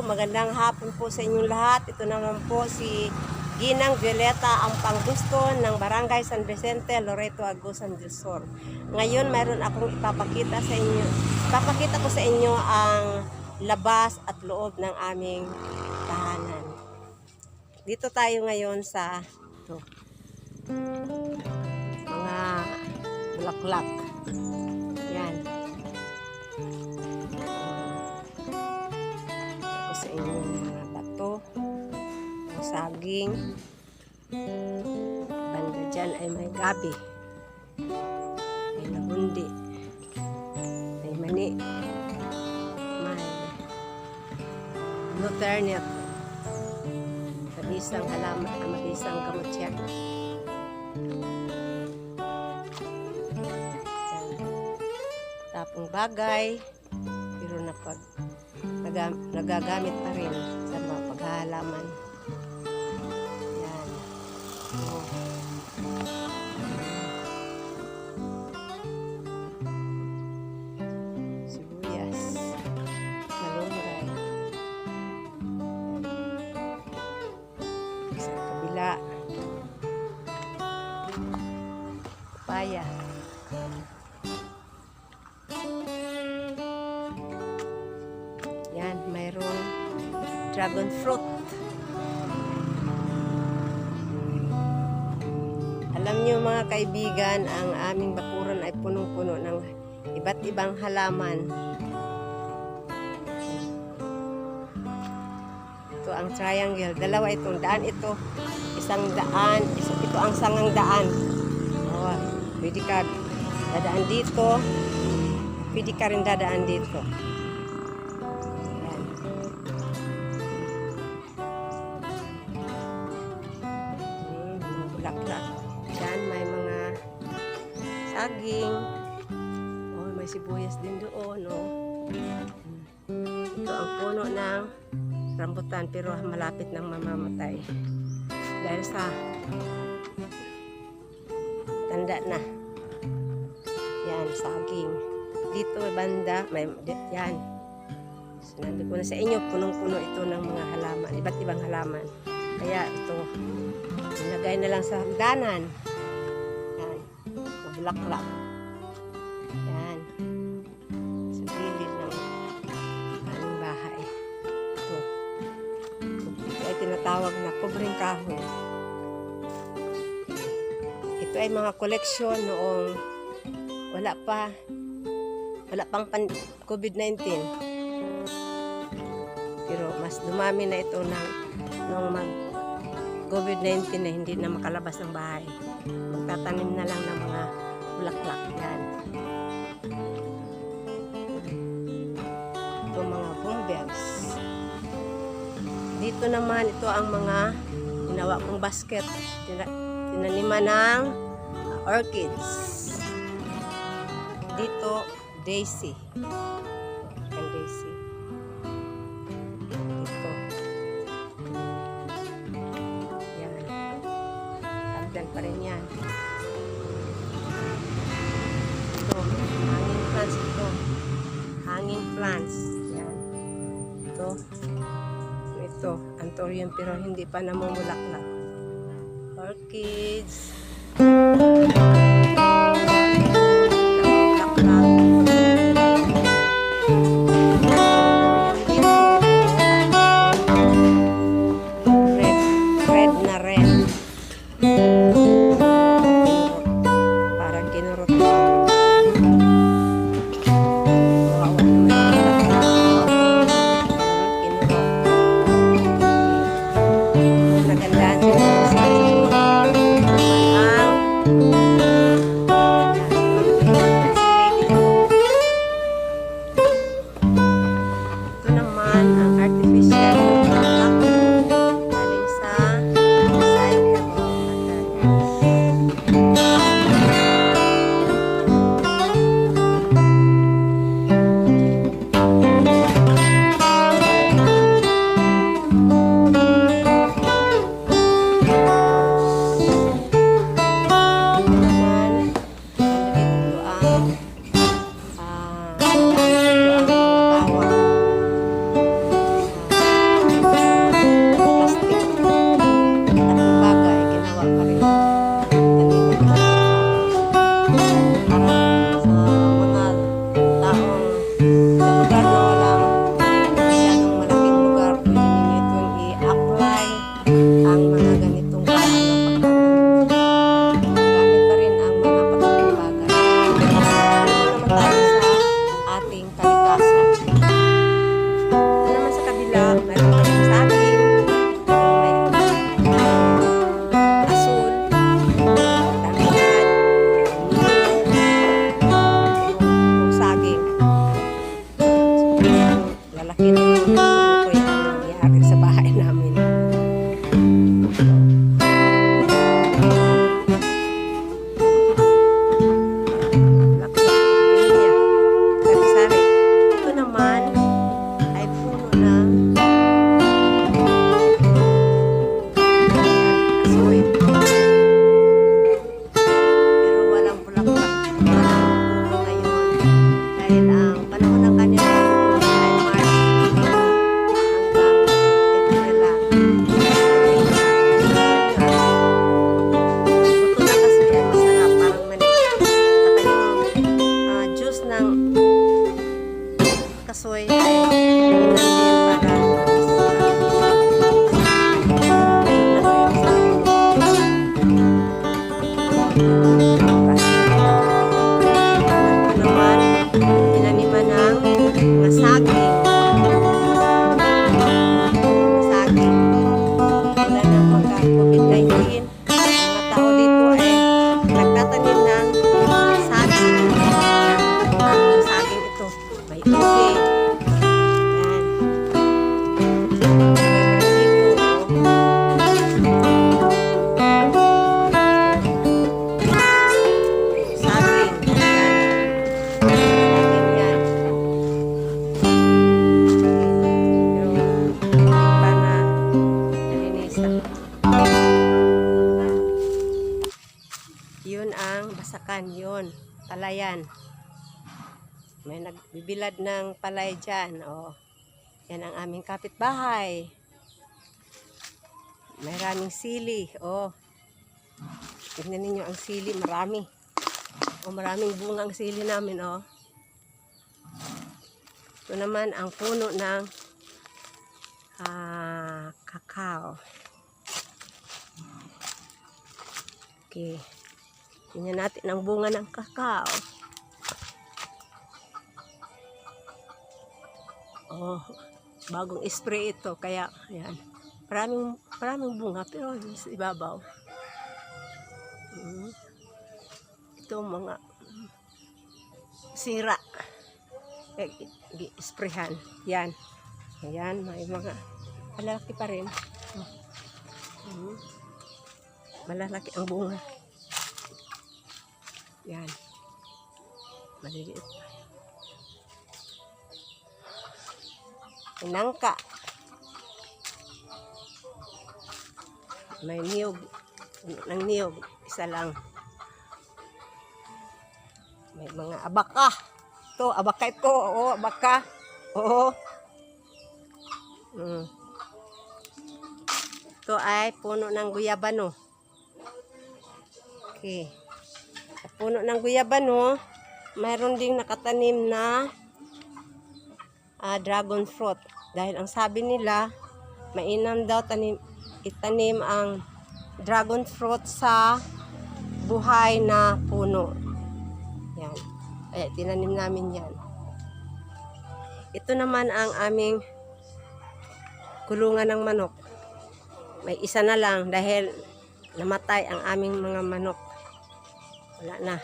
magandang hapon po sa inyong lahat. Ito naman po si Ginang Violeta, ang panggusto ng Barangay San Vicente, Loreto, Agusan del Sur. Ngayon, mayroon akong ipapakita sa inyo. Ipapakita ko sa inyo ang labas at loob ng aming tahanan. Dito tayo ngayon sa mga bulaklak. Yan. Tapos sa inyong mga bato, saging. Banda dyan ay may gabi, may labundi, may mani, may luternet, mabisang halaman, mabisang gamot yan. Tapong bagay, pero nagagamit pa rin sa mga paghahalaman. Yan. Oh. Sibuyas, malunggay. Sa kabila, papaya. Yan, mayroong dragon fruit. Alam nyo mga kaibigan, ang aming bakuran ay punong-puno ng iba't ibang halaman. Ito ang triangle. Dalawa itong daan. Ito, isang daan. Ito ang sangang daan. Oh, pwede ka dadaan dito. Pwede ka rin dadaan dito. Yan, may mga saging. Oh, may sibuyas din doon, no. Ito ang puno ng rambutan, pero malapit nang mamamatay dahil sa tanda na. Yan, saging. Dito banda, may yan. Sinabi ko na sa inyo, punong-puno ito ng mga halaman, iba't ibang halaman. Kaya ito, ilagay na lang sa hagdanan. Yan, mabulaklak. Yan, sa gilid ng aming bahay. Ito ay tinatawag na pobreng kahoy. Ito ay mga koleksyon noong wala pang COVID-19. Pero mas dumami na ito nung COVID-19 na hindi na makalabas ng bahay. Magtatanim na lang ng mga bulaklak. Yan. Ito mga bumbegs. Dito naman, ito ang mga ginawa kong basket. Tinaniman ng orchids. Dito, daisy. Ang daisy. Pa rin yan. Ito, hanging plants ito. Hanging plants. Yan. Ito, anthurium pero hindi pa namumulaklak. Orchids. Red na red. Parang kinurot. Nagandaan siya ito naman ang artificial galing sa Masakan yun. Palayan. May nagbibilad ng palay dyan. Oh. Yan ang aming kapitbahay. Maraming sili. Oh. Tignan ninyo ang sili. Marami. Oh, maraming bunga ang sili namin. Oh. Ito naman ang puno ng kakao. Okay. Tingnan natin ang bunga ng kakao. Oh, bagong spray ito. Kaya, ayan. Maraming bunga. Pero sa ibabaw. Ito mga sira. Sprayhan. Yan. Ayan. May mga malalaki pa rin. Malalaki ang bunga. Yan. Maliliit. Nangka. May niyog. Ng niyog. Isa lang. May mga abaka. Ito, abaka ito. Oo, abaka. Oo. Ito ay puno ng guyabano. Okay. Sa puno ng guyabano, mayroon ding nakatanim na dragon fruit. Dahil ang sabi nila, mainam daw itanim ang dragon fruit sa buhay na puno. Yan. Kaya tinanim namin yan. Ito naman ang aming kulungan ng manok. May isa na lang dahil namatay ang aming mga manok. Wala na.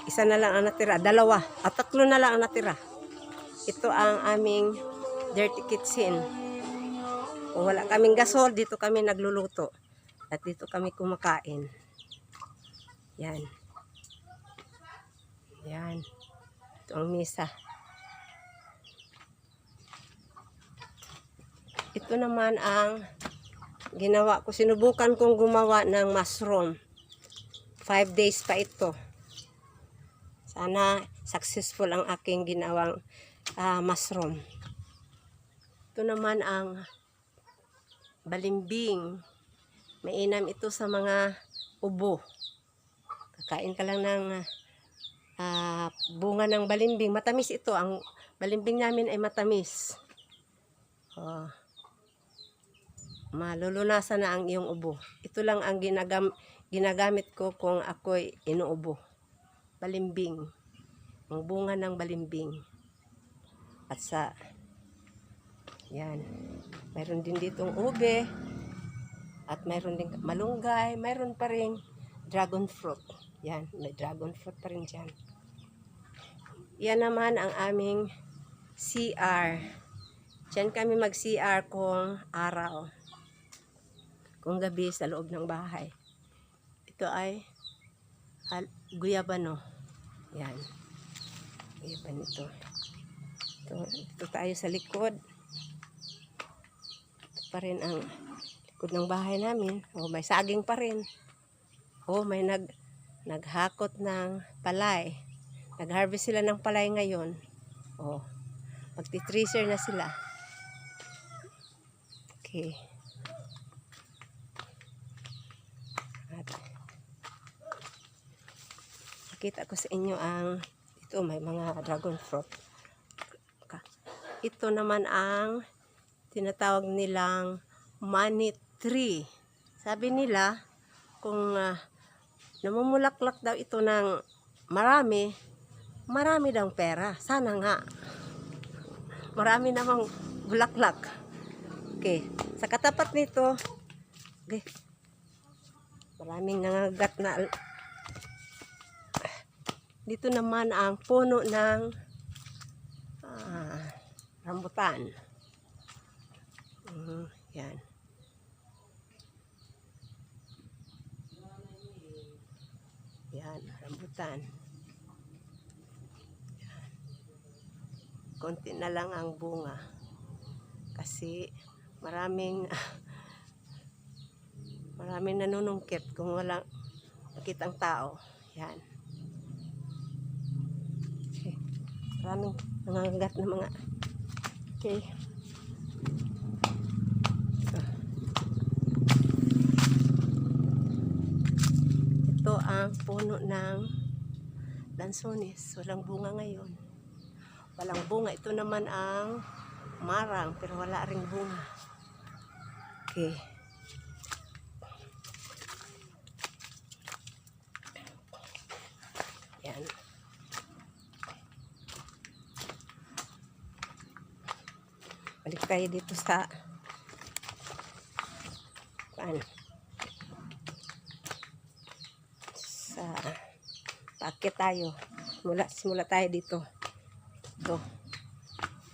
Isa na lang ang natira. Dalawa. At tatlo na lang ang natira. Ito ang aming dirty kitchen. Kung wala kaming gasol, dito kami nagluluto. At dito kami kumakain. Yan. Yan. Ito ang misa. Ito naman ang ginawa ko. Sinubukan kong gumawa ng mushroom. 5 days pa ito. Sana successful ang aking ginawang mushroom. Ito naman ang balimbing. Mainam ito sa mga ubo. Kakain ka lang ng bunga ng balimbing. Matamis ito. Ang balimbing namin ay matamis. Oh. Malulunasan na ang iyong ubo. Ito lang ang ginagamit ko kung ako'y inuubo. Balimbing. Ang bunga ng balimbing. At sa yan. Mayroon din ditong ube. At mayroon din malunggay. Mayroon pa rin dragon fruit. Yan. May dragon fruit pa rin dyan. Yan naman ang aming CR. Diyan kami mag-CR kung araw. Kung gabi sa loob ng bahay. Ito ay guyabano. Yan. Guyabano ito. Ito tayo sa likod. Ito pa rin ang likod ng bahay namin. Oh, may saging pa rin. Oh, may naghakot ng palay. Nag-harvest sila ng palay ngayon. Oh, magti-treasure na sila. Okay. Kita ko sa inyo ang ito may mga dragon fruit. Ito naman ang tinatawag nilang money tree. Sabi nila kung namumulaklak daw ito ng marami daw pera. Sana nga. Marami namang bulaklak. Okay. Sa katapat nito, okay, maraming nangagat na. Dito naman ang puno ng rambutan. Yan. Yan, rambutan. Yan. Konti na lang ang bunga. Kasi maraming nanunungkit kung walang makitang tao. Yan. Maraming nangangagat na mga. Okay. Ito ang puno ng lansones. Walang bunga ngayon. Walang bunga. Ito naman ang marang, pero wala ring bunga. Okay. Yan. Balik tayo dito sa paakyat tayo. Simula tayo dito.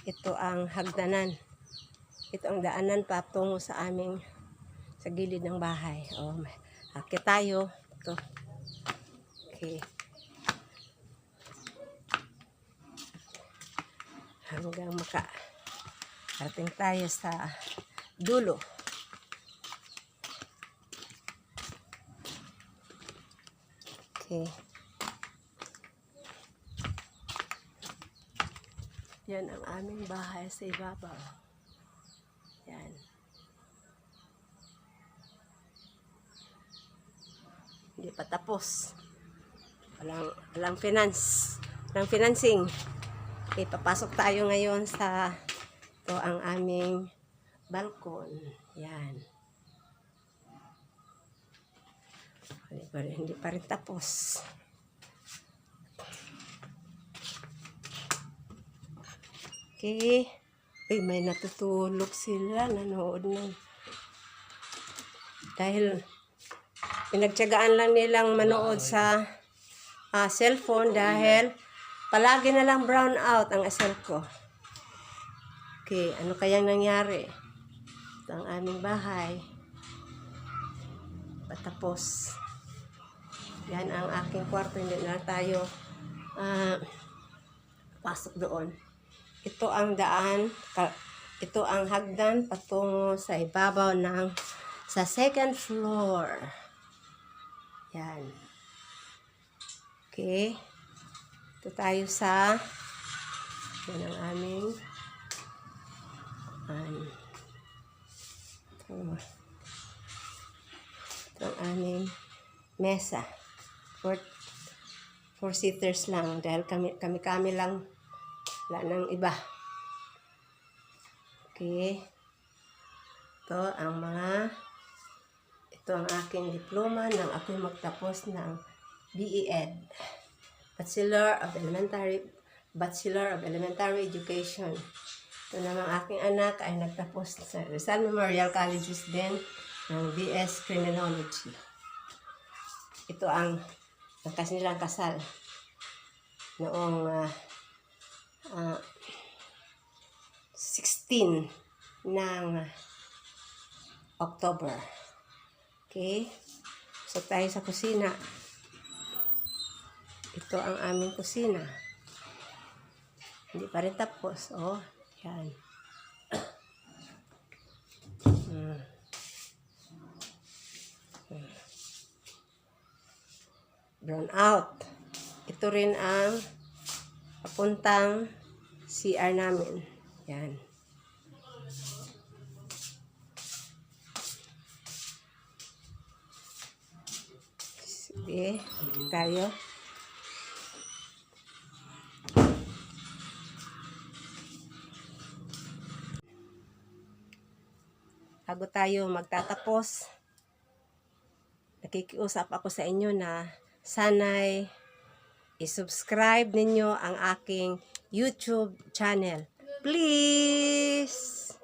Ito ang hagdanan. Ito ang daanan patungo sa aming sa gilid ng bahay. Akyat tayo. Ito. Okay. Hanggang makarating tayo sa dulo. Okay. Yan ang aming bahay sa ibabaw. Yan. Hindi pa tapos. Walang financing. Okay, papasok tayo ngayon sa ito ang aming balkon. Yan. Hindi pa rin tapos. Okay. Uy, may natutulog sila. Nanood ng. Dahil pinagtiyagaan lang nilang manood sa cellphone dahil palagi na lang brown out ang asal ko. Okay, ano kayang nangyari? Ito ang aming bahay. Patapos. Yan ang aking kwarto. Hindi na tayo pasok doon. Ito ang daan. Ito ang hagdan patungo sa ibabaw sa second floor. Yan. Okay. Ito tayo sa yan ang aming ito ang aming mesa. Four seaters lang dahil kami lang, wala nang iba. Okay. Ito ang aking diploma nang ako'y magtapos ng BEd, Bachelor of Elementary Education. Ito naman aking anak ay nagtapos sa Rizal Memorial Colleges din ng BS Criminology. Ito ang kanilang kasal noong 16 ng October. Okay? So tayo sa kusina. Ito ang aming kusina. Hindi pa rin tapos. Yan. Brown out. Ito rin ang papuntang CR namin. Yan. Sige, tayo. Bago tayo magtatapos, nakikiusap ako sa inyo na sana'y i-subscribe ninyo ang aking YouTube channel. Please!